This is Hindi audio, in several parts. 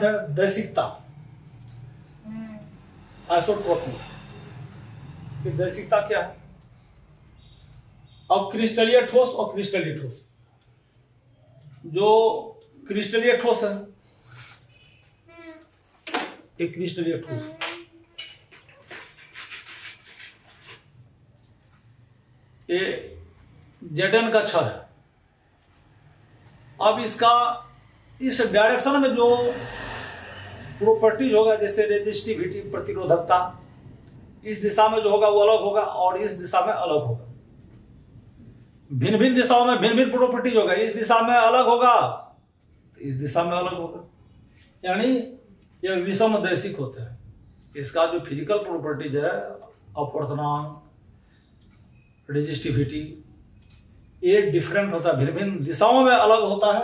दैसिकता, आइसोट्रोपी। दैसिकता क्या है? अब क्रिस्टलीय ठोस और क्रिस्टलीय ठोस, जो क्रिस्टलीय ठोस है एक क्रिस्टलीय ठोस, ये Zn का छड़ है। अब इसका इस डायरेक्शन में जो प्रॉपर्टीज होगा, जैसे रेजिस्टिविटी, प्रतिरोधकता, इस दिशा में जो होगा वो अलग होगा और इस दिशा में अलग होगा। भिन्न भिन्न दिशाओं में भिन्न भिन्न प्रॉपर्टीज होगा। इस दिशा में अलग होगा तो इस दिशा में अलग होगा, यानी यह विषमदैशिक होता है। इसका जो फिजिकल प्रॉपर्टीज है, अपवर्तनांक, रेजिस्टिविटी, ये डिफरेंट होता है, भिन्न भिन्न दिशाओं में अलग होता है,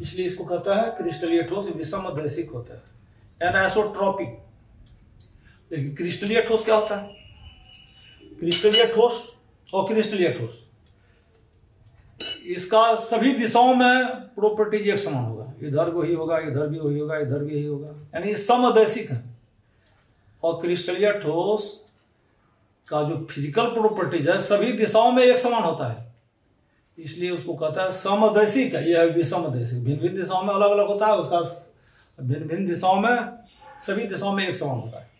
इसलिए इसको कहता है क्रिस्टलीय ठोस विषमदैशिक होता है, एनआइसोट्रोपिक। लेकिन क्रिस्टलीय ठोस क्या होता है? क्रिस्टलीय ठोस और क्रिस्टलीय ठोस, इसका सभी दिशाओं में प्रॉपर्टीज एक समान होगा, इधर वही होगा, इधर भी वही होगा, इधर भी यही होगा, यानी समदैशिक है। और क्रिस्टलीय ठोस का जो फिजिकल प्रॉपर्टीज है सभी दिशाओं में एक समान होता है, इसलिए उसको कहता है समदैशिक है। यह विषमदैशिक, भिन्न भिन्न दिशाओं में अलग अलग होता है, उसका भिन्न भिन्न दिशाओं में सभी दिशाओं में एक समान होता है,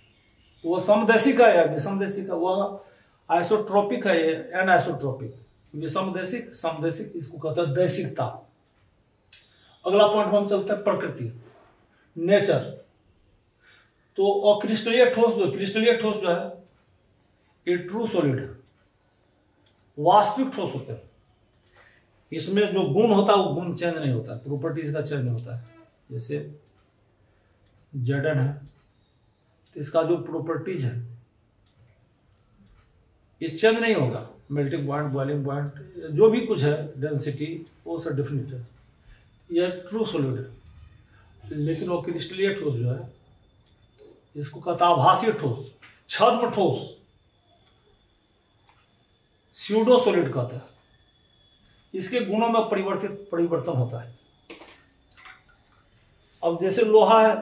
तो वह समदैशिक है या विषमदैशिक है। वह आइसोट्रोपिक है, एनआइसोट्रोपिक। विषमदैशिक, समदैशिक, इसको कहता है दैशिकता। अगला पॉइंट में हम चलते हैं प्रकृति, नेचर। तो अक्रिस्टलीय ठोस जो है ये ट्रू सॉलिड है, वास्तविक ठोस होते हैं। इसमें जो गुण होता है वो गुण चेंज नहीं होता है, प्रॉपर्टीज का चेंज नहीं होता है। जैसे Zn है तो इसका जो प्रॉपर्टीज है ये चेंज नहीं होगा, मेल्टिंग पॉइंट, बॉइलिंग पॉइंट, जो भी कुछ है, डेंसिटी, वो सब डिफिनिट है, यह ट्रू सॉलिड है। लेकिन वो क्रिस्टलीय ठोस जो है इसको कहता है आभासी ठोस, छद्म ठोस, स्यूडो सॉलिड कहता है। इसके गुणों में परिवर्तन होता है। अब जैसे लोहा है,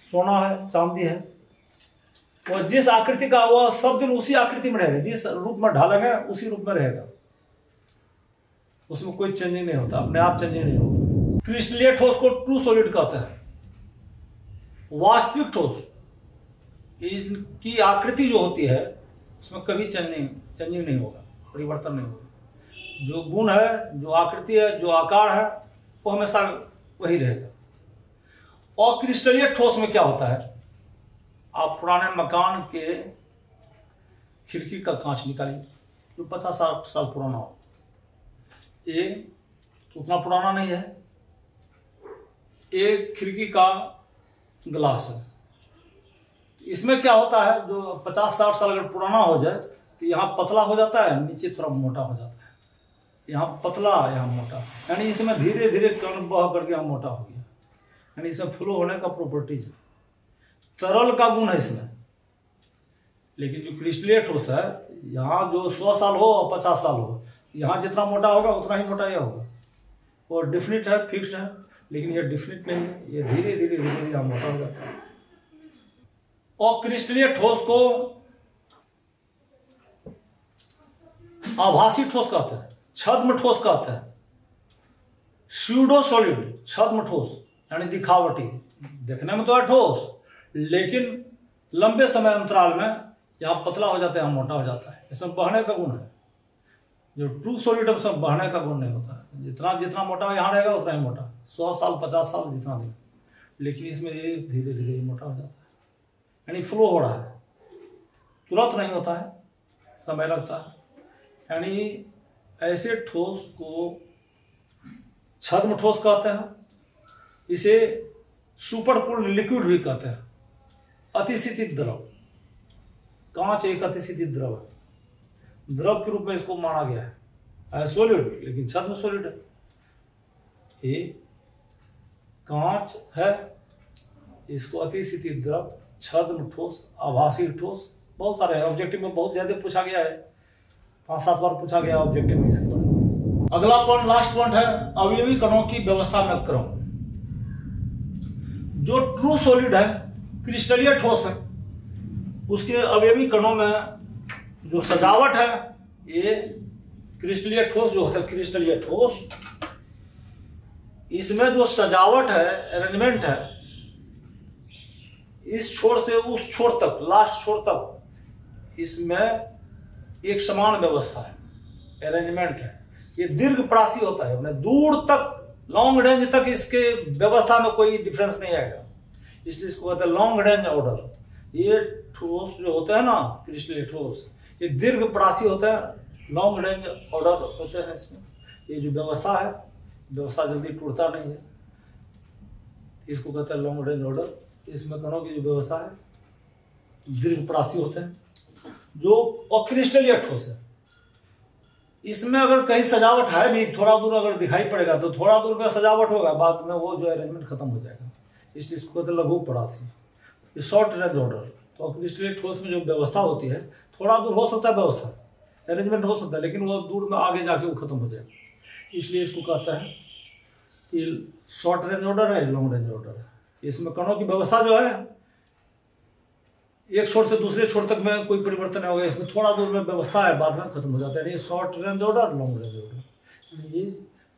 सोना है, चांदी है, वह जिस आकृति का वह सब दिन उसी आकृति में रहेगा, जिस रूप में ढालेंगे उसी रूप में रहेगा, उसमें कोई चेंजिंग नहीं होता, अपने आप चेंजिंग नहीं होता। क्रिस्टलीय ठोस को ट्रू सॉलिड कहते हैं। वास्तविक ठोस, इनकी आकृति जो होती है उसमें कभी चेंजिंग नहीं होगा, परिवर्तन नहीं होगा। जो गुण है, जो आकृति है, जो आकार है, वो हमेशा वही रहेगा। और क्रिस्टलीय ठोस में क्या होता है? आप पुराने मकान के खिड़की का कांच निकालिए जो 50-60 साल पुराना हो, ये तो उतना पुराना नहीं है, एक खिड़की का ग्लास है। इसमें क्या होता है, जो 50-60 साल अगर पुराना हो जाए तो यहाँ पतला हो जाता है, नीचे थोड़ा मोटा हो जाता है, यहाँ पतला, यहाँ मोटा, यानी इसमें धीरे धीरे कण बह करके यहाँ मोटा हो गया, यानी इसमें फ्लो होने का प्रॉपर्टीज है, तरल का गुण है इसमें। लेकिन जो क्रिस्टलीय ठोस है, यहाँ जो 100 साल हो और 50 साल हो, यहाँ जितना मोटा होगा उतना ही मोटा यह होगा, वो डिफिनिट है, फिक्स्ड है। लेकिन ये डिफिनिट नहीं है, ये धीरे धीरे यहाँ मोटा हो जाता है। और क्रिस्टलीय ठोस को आभासी ठोस कहते हैं, छद्म ठोस कहते हैं, स्यूडो सॉलिड, छद्म ठोस, यानी दिखावटी, देखने में तो है ठोस, लेकिन लंबे समय अंतराल में यहाँ पतला हो जाता है, यहाँ मोटा हो जाता है। इसमें बहने का गुण है। जो ट्रू सॉलिड है उसमें बहने का गुण नहीं होता है, जितना जितना मोटा यहाँ रहेगा उतना ही मोटा, 100 साल 50 साल जितना नहीं। लेकिन इसमें ये धीरे धीरे मोटा हो जाता है, यानी फ्लो हो रहा है, तुरंत नहीं होता है, समय लगता है। यानी ऐसे ठोस को छद्म ठोस कहते हैं। इसे सुपरपूर्ण लिक्विड भी कहते हैं, अतिशीतित द्रव। कांच एक अतिशीतित द्रव है, द्रव के रूप में इसको माना गया है, सॉलिड लेकिन छद्म सॉलिड है। ये कांच है, इसको अतिशीतित द्रव, छद्म ठोस, आभासी ठोस, बहुत सारे हैं। ऑब्जेक्टिव में बहुत ज्यादा पूछा गया है, 5-7 बार पूछा गया ऑब्जेक्टिव में इसके बारे में। अगला पॉइंट, लास्ट पॉइंट है अवयवी कणों की व्यवस्था में क्रम। जो ट्रू सॉलिड है, क्रिस्टलीय ठोस है, उसके अवयवी कणों में जो सजावट है, ये क्रिस्टलीय ठोस जो होता है, क्रिस्टलीय ठोस, इसमें जो सजावट है, अरेंजमेंट है, इस छोर से उस छोर तक, लास्ट छोर तक, इसमें एक समान व्यवस्था है, अरेंजमेंट है। ये दीर्घप्रासी होता है, अपने दूर तक, लॉन्ग रेंज तक इसके व्यवस्था में कोई डिफरेंस नहीं आएगा, इसलिए इसको कहते हैं लॉन्ग रेंज ऑर्डर। ये ठोस जो होता है ना, क्रिस्टलीय ठोस, ये दीर्घप्रासी होता है, लॉन्ग रेंज ऑर्डर होते हैं इसमें। ये जो व्यवस्था है, व्यवस्था जल्दी टूटता नहीं है, इसको कहते हैं लॉन्ग रेंज ऑर्डर। इसमें कणों की जो व्यवस्था है दीर्घप्रासी होते हैं, जो अक्रिस्टलीय ठोस है। इसमें अगर कहीं सजावट है भी, थोड़ा दूर अगर दिखाई पड़ेगा तो थोड़ा दूर में सजावट होगा, बाद में वो जो अरेंजमेंट खत्म हो जाएगा, इसलिए इसको कहते हैं लघु परासी। ये शॉर्ट रेंज ऑर्डर। तो अक्रिस्टलीय ठोस में जो व्यवस्था होती है, थोड़ा दूर हो सकता है व्यवस्था, अरेंजमेंट हो सकता है, लेकिन वो दूर में आगे जाके वो खत्म हो जाएगा, इसलिए इसको कहता है कि शॉर्ट रेंज ऑर्डर है, लॉन्ग रेंज ऑर्डर है। इसमें कणों की व्यवस्था जो है, एक छोर से दूसरे छोर तक में कोई परिवर्तन नहीं होगा, इसमें थोड़ा दूर में व्यवस्था है, बाद में खत्म हो जाता है। ये short range order, long range order. ये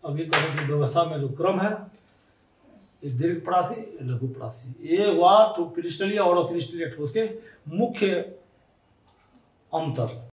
अभी कणों की व्यवस्था में जो क्रम है, ये दीर्घप्रासी, लघुप्रासी, ये हुआ तो क्रिस्टलीय और अक्रिस्टलीय ठोस के मुख्य अंतर।